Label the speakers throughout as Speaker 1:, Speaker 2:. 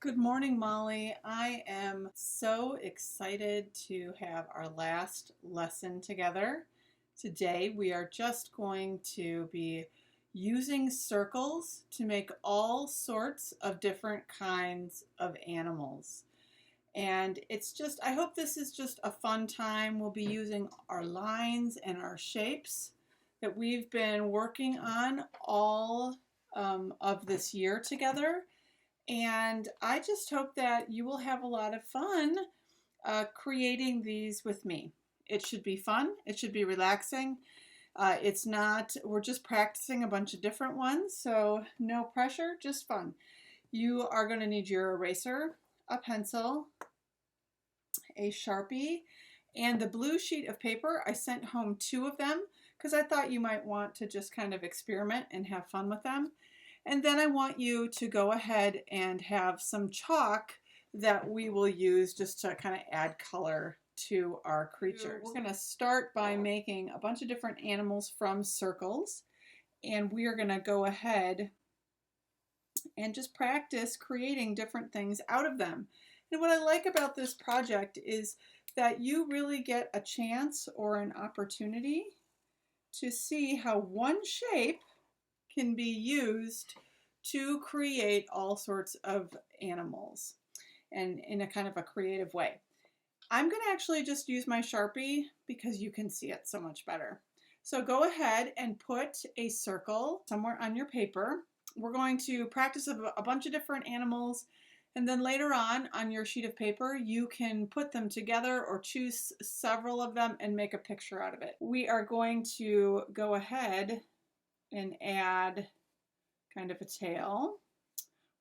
Speaker 1: Good morning, Molly. I am so excited to have our last lesson together. Today, we are just going to be using circles to make all sorts of different kinds of animals. And I hope this is just a fun time. We'll be using our lines and our shapes that we've been working on all of this year together. And I just hope that you will have a lot of fun creating these with me. It should be fun. It should be relaxing. It's not, we're just practicing a bunch of different ones, so no pressure, just fun. You are going to need your eraser, a pencil, a Sharpie, and the blue sheet of paper. I sent home 2 of them because I thought you might want to just kind of experiment and have fun with them. And then I want you to go ahead and have some chalk that we will use just to kind of add color to our creatures. We're going to start by making a bunch of different animals from circles, and we are going to go ahead and just practice creating different things out of them. And what I like about this project is that you really get a chance or an opportunity to see how one shape can be used to create all sorts of animals and in a kind of a creative way. I'm going to actually just use my Sharpie because you can see it so much better. So go ahead and put a circle somewhere on your paper. We're going to practice a bunch of different animals, and then later on your sheet of paper, you can put them together or choose several of them and make a picture out of it. We are going to go ahead and add kind of a tail.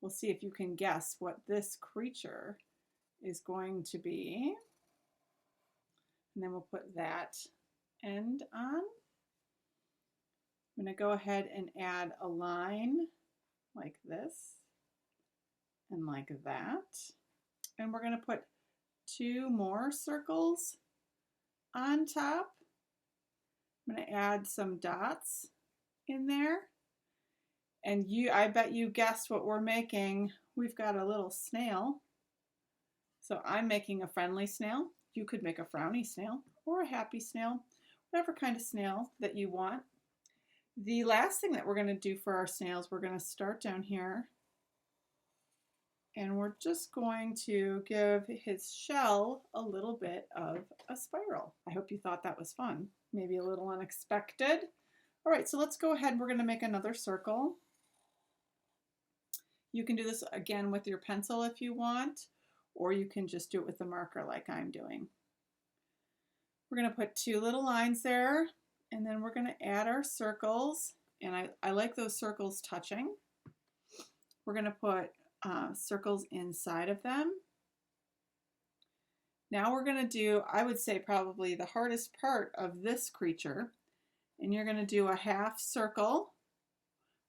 Speaker 1: We'll see if you can guess what this creature is going to be. And then we'll put that end on. I'm going to go ahead and add a line like this and like that. And we're going to put 2 more circles on top. I'm going to add some dots in there. And I bet you guessed what we're making. We've got a little snail. So I'm making a friendly snail. You could make a frowny snail or a happy snail, whatever kind of snail that you want. The last thing that we're going to do for our snails, we're going to start down here. And we're just going to give his shell a little bit of a spiral. I hope you thought that was fun. Maybe a little unexpected. All right, so let's go ahead. We're going to make another circle. You can do this again with your pencil if you want, or you can just do it with a marker like I'm doing. We're going to put 2 little lines there, and then we're going to add our circles, and I like those circles touching. We're going to put circles inside of them. Now we're going to do, I would say, probably the hardest part of this creature, and you're going to do a half circle.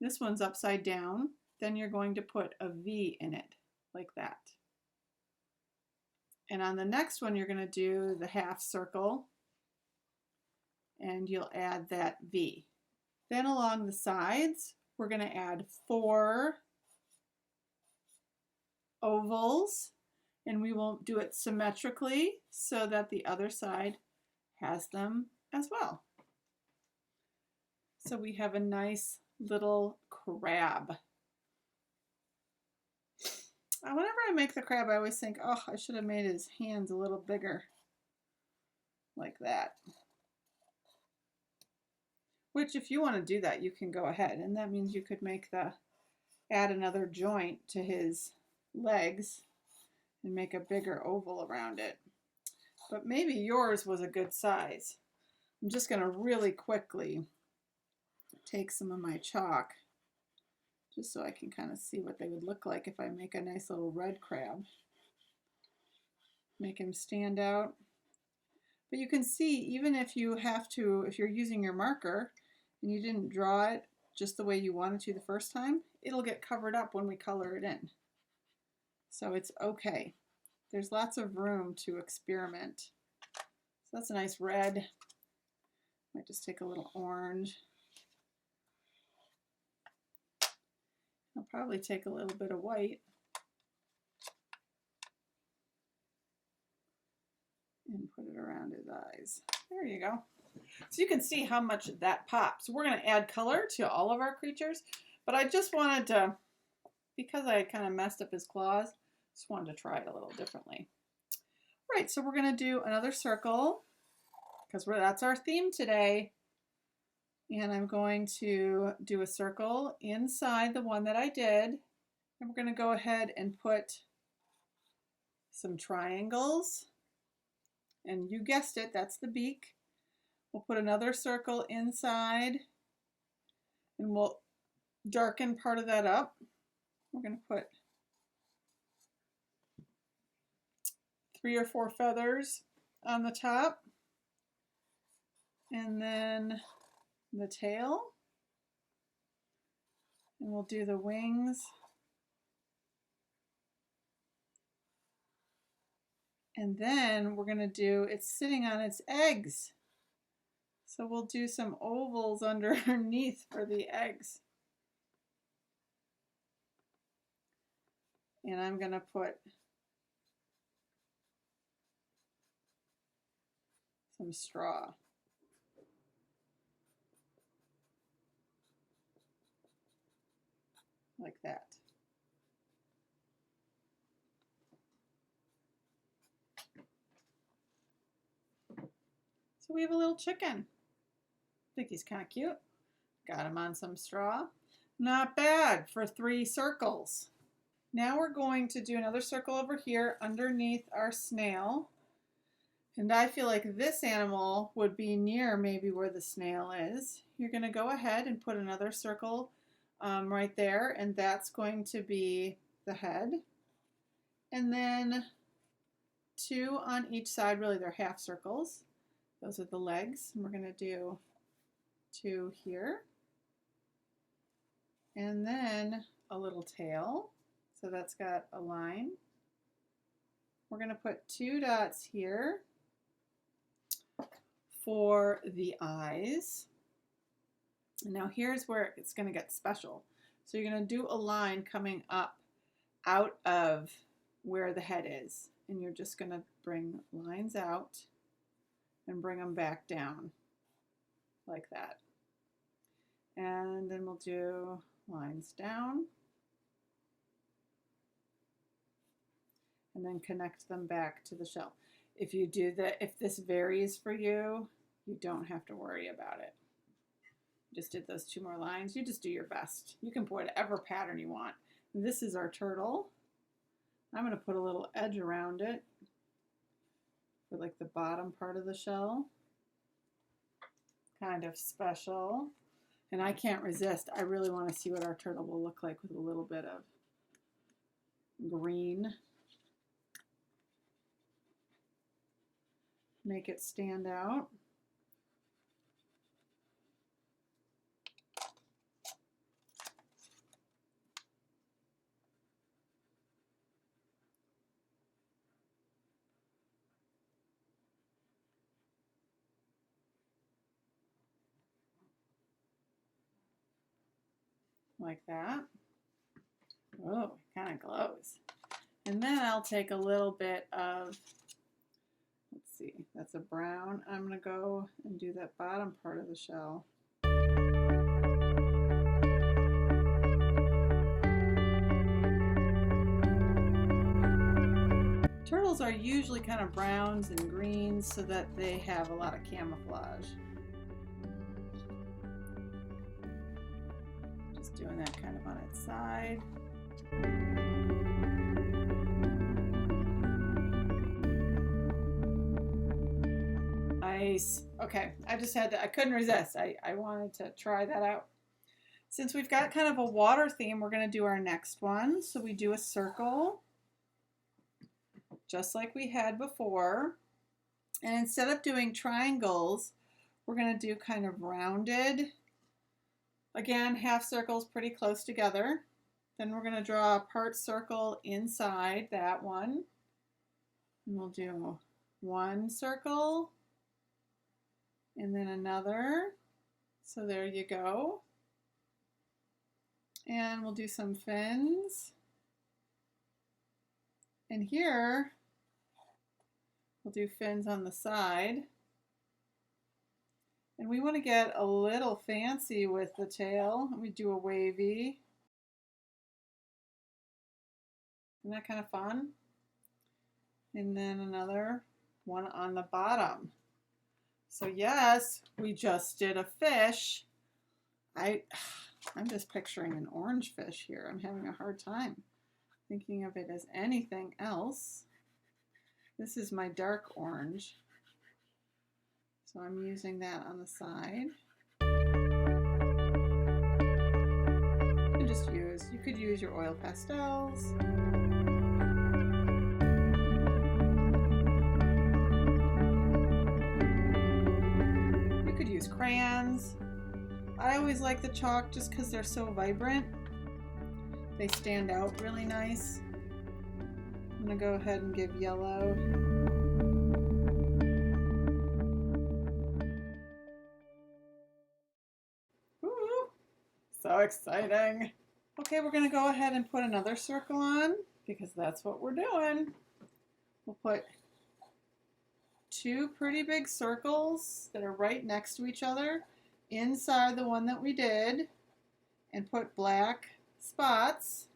Speaker 1: This one's upside down. Then you're going to put a V in it, like that. And on the next one, you're going to do the half circle, and you'll add that V. Then along the sides, we're going to add 4 ovals, and we will do it symmetrically so that the other side has them as well. So we have a nice little crab. Whenever I make the crab, I always think, oh, I should have made his hands a little bigger, like that. Which, if you want to do that, you can go ahead, and that means you could add another joint to his legs and make a bigger oval around it. But maybe yours was a good size. I'm just going to really quickly take some of my chalk just so I can kind of see what they would look like if I make a nice little red crab. Make him stand out. But you can see, even if you're using your marker and you didn't draw it just the way you wanted to the first time, it'll get covered up when we color it in. So it's okay. There's lots of room to experiment. So that's a nice red. Might just take a little orange. I'll probably take a little bit of white. and put it around his eyes. There you go. So you can see how much that pops. We're going to add color to all of our creatures, but I just wanted to, because I kind of messed up his claws, just wanted to try it a little differently. All right, so we're going to do another circle because that's our theme today. And I'm going to do a circle inside the one that I did. And we're going to go ahead and put some triangles. And you guessed it, that's the beak. We'll put another circle inside and we'll darken part of that up. We're going to put 3 or 4 feathers on the top. And then the tail. And we'll do the wings. And then we're going to do, it's sitting on its eggs. So we'll do some ovals underneath for the eggs. And I'm going to put some straw. Like that. So we have a little chicken. I think he's kind of cute. Got him on some straw. Not bad for 3 circles. Now we're going to do another circle over here underneath our snail. And I feel like this animal would be near maybe where the snail is. You're going to go ahead and put another circle right there, and that's going to be the head. And then 2 on each side, really they're half circles. Those are the legs, and we're going to do 2 here. And then a little tail, so that's got a line. We're going to put 2 dots here for the eyes. And now here's where it's going to get special. So you're going to do a line coming up out of where the head is. And you're just going to bring lines out and bring them back down like that. And then we'll do lines down. And then connect them back to the shell. If you do that, if this varies for you, you don't have to worry about it. Just did those 2 more lines. You just do your best. You can put whatever pattern you want. This is our turtle. I'm going to put a little edge around it for like the bottom part of the shell. Kind of special. And I can't resist. I really want to see what our turtle will look like with a little bit of green. Make it stand out. Like that. Oh, it kind of glows. And then I'll take a little bit of, let's see, that's a brown. I'm going to go and do that bottom part of the shell. Turtles are usually kind of browns and greens so that they have a lot of camouflage. Just doing that kind of on its side. Nice. Okay, I couldn't resist. I wanted to try that out. Since we've got kind of a water theme, we're going to do our next one. So we do a circle, just like we had before. And instead of doing triangles, we're going to do kind of rounded. Again, half circles pretty close together. Then we're going to draw a part circle inside that one. And we'll do 1 circle and then another. So there you go. And we'll do some fins. And here We'll do fins on the side. And we want to get a little fancy with the tail. We do a wavy. Isn't that kind of fun? And then another one on the bottom. So yes, we just did a fish. I'm just picturing an orange fish here. I'm having a hard time thinking of it as anything else. This is my dark orange. So I'm using that on the side. You could use your oil pastels. You could use crayons. I always like the chalk just because they're so vibrant. They stand out really nice. I'm going to go ahead and give yellow. Ooh, so exciting. Okay, we're going to go ahead and put another circle on because that's what we're doing. We'll put two pretty big circles that are right next to each other inside the one that we did and put black spots.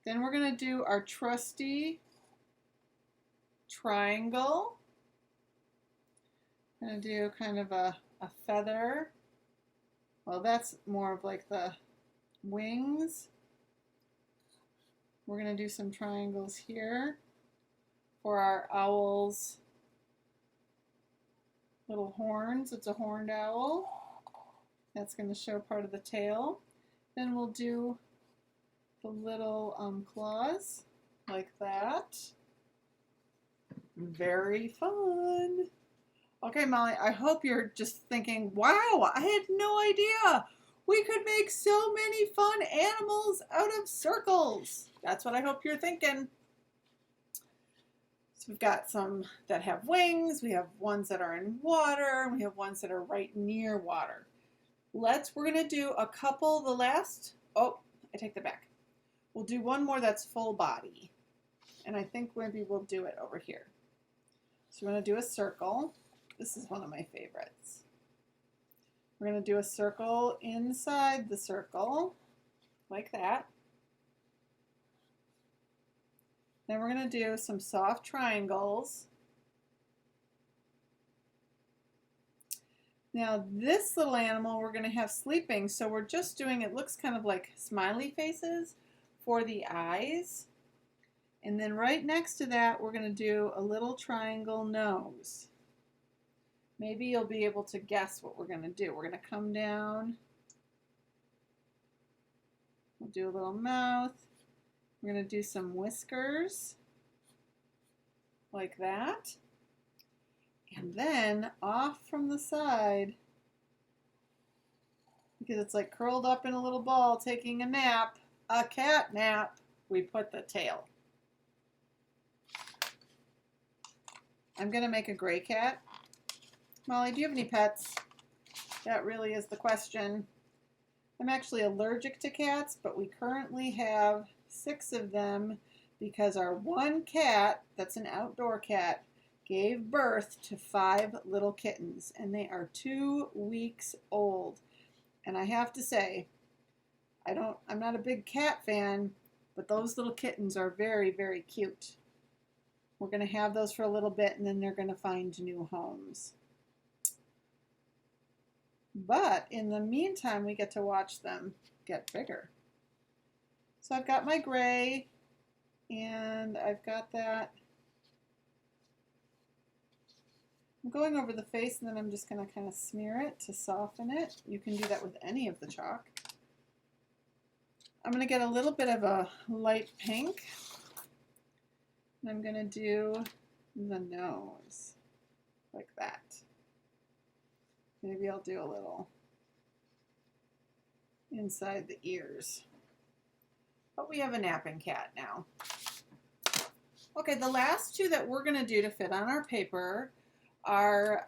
Speaker 1: Then we're going to do our trusty triangle. I'm going to do kind of a feather. Well, that's more of like the wings. We're going to do some triangles here for our owl's little horns. It's a horned owl. That's going to show part of the tail. Then we'll do the little claws like that. Very fun. Okay, Molly, I hope you're just thinking, wow, I had no idea we could make so many fun animals out of circles. That's what I hope you're thinking. So we've got some that have wings, we have ones that are in water, and we have ones that are right near water. We're gonna do a couple, I take that back. We'll do one more that's full body. And I think maybe we'll do it over here. So we're gonna do a circle. This is one of my favorites. We're going to do a circle inside the circle, like that. Then we're going to do some soft triangles. Now this little animal we're going to have sleeping, so we're just doing, it looks kind of like smiley faces for the eyes. And then right next to that we're going to do a little triangle nose. Maybe you'll be able to guess what we're going to do. We're going to come down. We'll do a little mouth. We're going to do some whiskers, like that. And then off from the side, because it's like curled up in a little ball taking a nap, a cat nap, we put the tail. I'm going to make a gray cat. Molly, do you have any pets? That really is the question. I'm actually allergic to cats, but we currently have 6 of them because our one cat, that's an outdoor cat, gave birth to 5 little kittens, and they are 2 weeks old. And I have to say, I'm not a big cat fan, but those little kittens are very, very cute. We're going to have those for a little bit, and then they're going to find new homes. But in the meantime, we get to watch them get bigger. So I've got my gray, and I've got that. I'm going over the face, and then I'm just going to kind of smear it to soften it. You can do that with any of the chalk. I'm going to get a little bit of a light pink, and I'm going to do the nose like that. Maybe I'll do a little inside the ears. But we have a napping cat now. Okay, the last 2 that we're going to do to fit on our paper are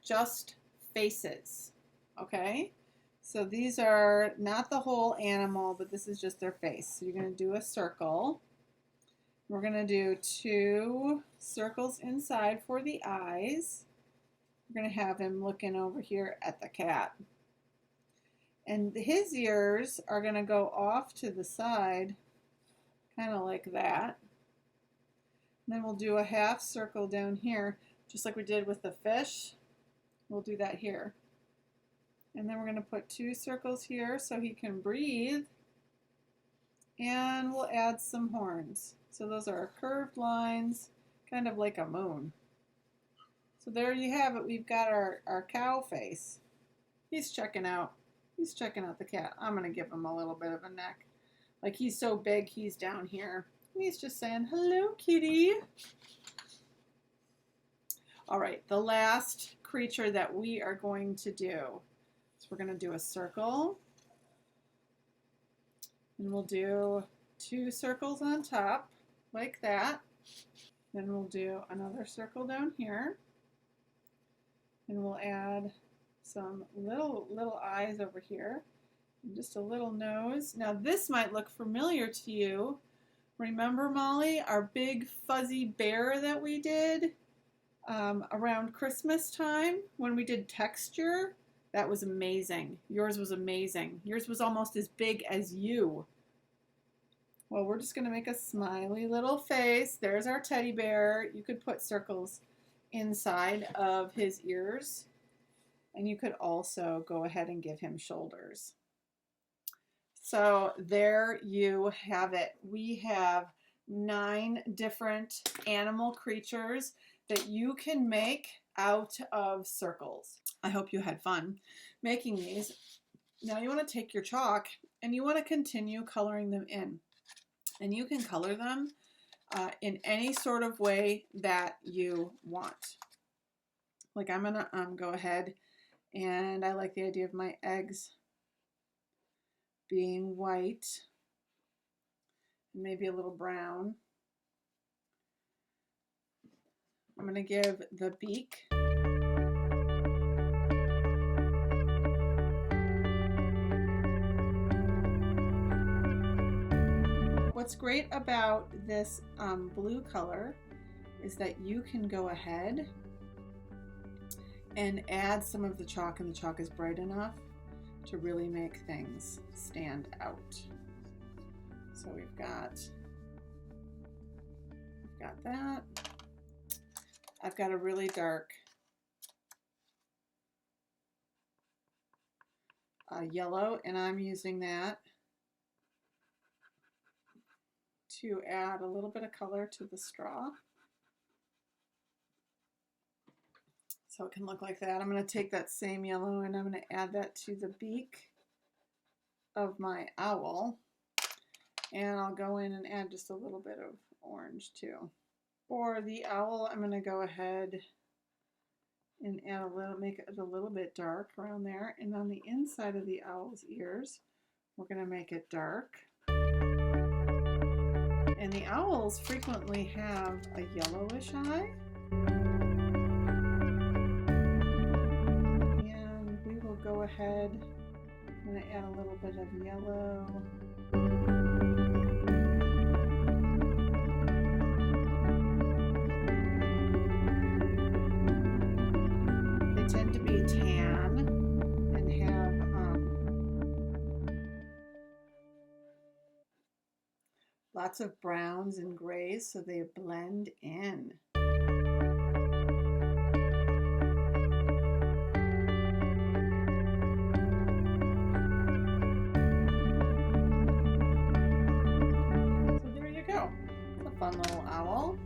Speaker 1: just faces. Okay? So these are not the whole animal, but this is just their face. So you're going to do a circle. We're going to do 2 circles inside for the eyes. We're going to have him looking over here at the cat. And his ears are going to go off to the side, kind of like that. And then we'll do a half circle down here, just like we did with the fish. We'll do that here. And then we're going to put 2 circles here so he can breathe. And we'll add some horns. So those are curved lines, kind of like a moon. So there you have it. We've got our cow face. He's checking out. He's checking out the cat. I'm going to give him a little bit of a neck. Like he's so big, he's down here. And he's just saying, hello, kitty. All right, the last creature that we are going to do. So we're going to do a circle. And we'll do 2 circles on top, like that. Then we'll do another circle down here. And we'll add some little eyes over here. And just a little nose. Now this might look familiar to you. Remember, Molly, our big fuzzy bear that we did around Christmas time when we did texture? That was amazing. Yours was amazing. Yours was almost as big as you. Well, we're just going to make a smiley little face. There's our teddy bear. You could put circles inside of his ears. And you could also go ahead and give him shoulders. So there you have it. We have 9 different animal creatures that you can make out of circles. I hope you had fun making these. Now you want to take your chalk and you want to continue coloring them in. And you can color them in any sort of way that you want. Like I'm going to go ahead, and I like the idea of my eggs being white, maybe a little brown. I'm going to give the beak what's great about this blue color is that you can go ahead and add some of the chalk, and the chalk is bright enough to really make things stand out. So we've got that. I've got a really dark yellow, and I'm using that to add a little bit of color to the straw. So it can look like that. I'm going to take that same yellow and I'm going to add that to the beak of my owl. And I'll go in and add just a little bit of orange too. For the owl, I'm going to go ahead and add make it a little bit dark around there. And on the inside of the owl's ears, we're going to make it dark. And the owls frequently have a yellowish eye. And we will go ahead, I'm going to add a little bit of yellow. They tend to be tan and have lots of browns and grays, so they blend in. Fun little owl.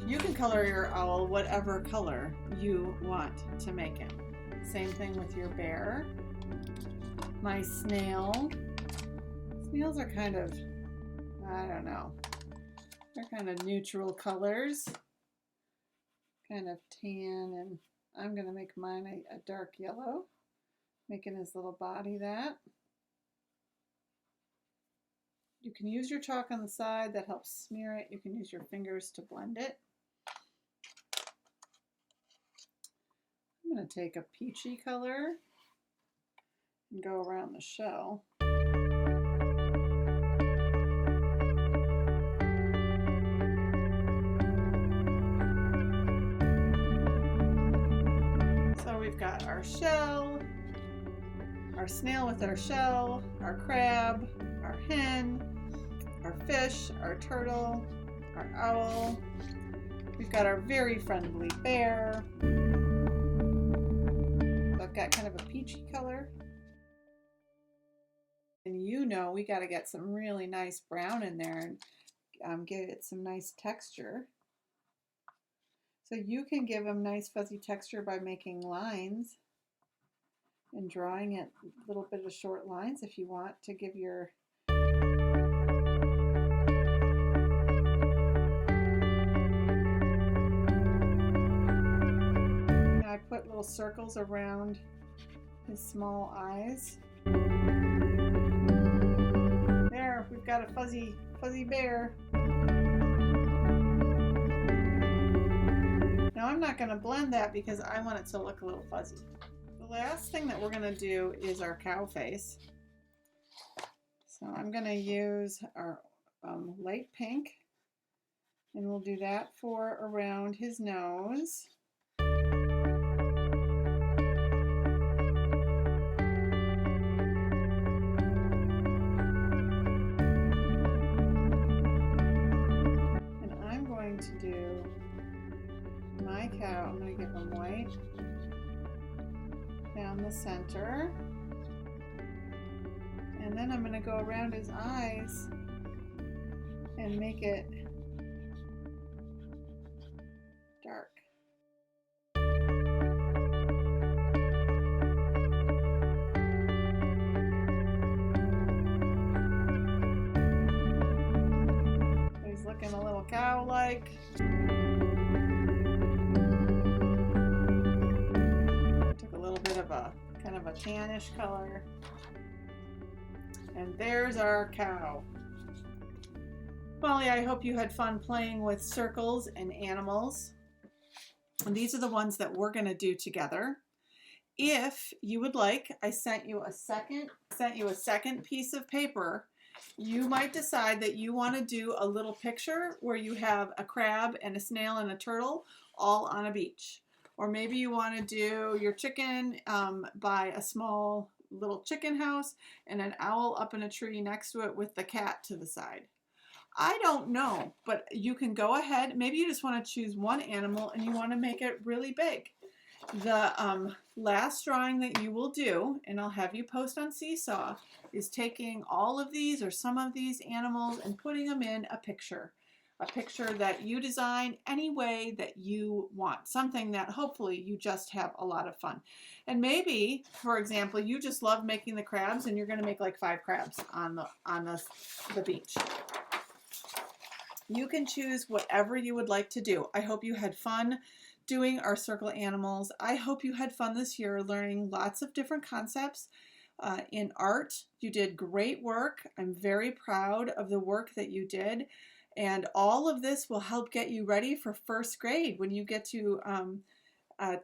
Speaker 1: You can color your owl whatever color you want to make him. Same thing with your bear. My snail. Snails are kind of, I don't know, they're kind of neutral colors. Kind of tan, and I'm going to make mine a dark yellow, making his little body that. You can use your chalk on the side, that helps smear it. You can use your fingers to blend it. I'm going to take a peachy color and go around the shell. we've got our shell, our snail with our shell, our crab, our hen, our fish, our turtle, our owl. We've got our very friendly bear. I've got kind of a peachy color. And you know we got to get some really nice brown in there and give it some nice texture. So you can give them nice fuzzy texture by making lines and drawing it a little bit of short lines if you want to give your I put little circles around his small eyes. There, we've got a fuzzy bear. Now I'm not going to blend that because I want it to look a little fuzzy. The last thing that we're going to do is our cow face. So I'm going to use our light pink, and we'll do that for around his nose. And I'm going to do my cow, I'm going to give him white down the center. And then I'm going to go around his eyes and make it dark. He's looking a little cow-like. Took a little bit of a kind of a tannish color. And there's our cow. Molly, I hope you had fun playing with circles and animals. And these are the ones that we're going to do together. If you would like, I sent you a second piece of paper. You might decide that you want to do a little picture where you have a crab and a snail and a turtle all on a beach. Or maybe you want to do your chicken by a small little chicken house and an owl up in a tree next to it with the cat to the side. I don't know, but you can go ahead. Maybe you just want to choose one animal and you want to make it really big. The last drawing that you will do, and I'll have you post on Seesaw, is taking all of these or some of these animals and putting them in a picture that you design any way that you want, something that hopefully you just have a lot of fun. And maybe, for example, you just love making the crabs and you're going to make like 5 crabs on the beach. You can choose whatever you would like to do. I hope you had fun doing our circle animals. I hope you had fun this year learning lots of different concepts in art. You did great work. I'm very proud of the work that you did. And all of this will help get you ready for first grade when you get to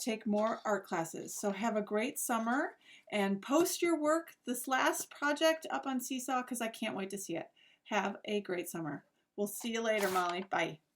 Speaker 1: take more art classes. So have a great summer and post your work, this last project, up on Seesaw because I can't wait to see it. Have a great summer. We'll see you later, Molly. Bye.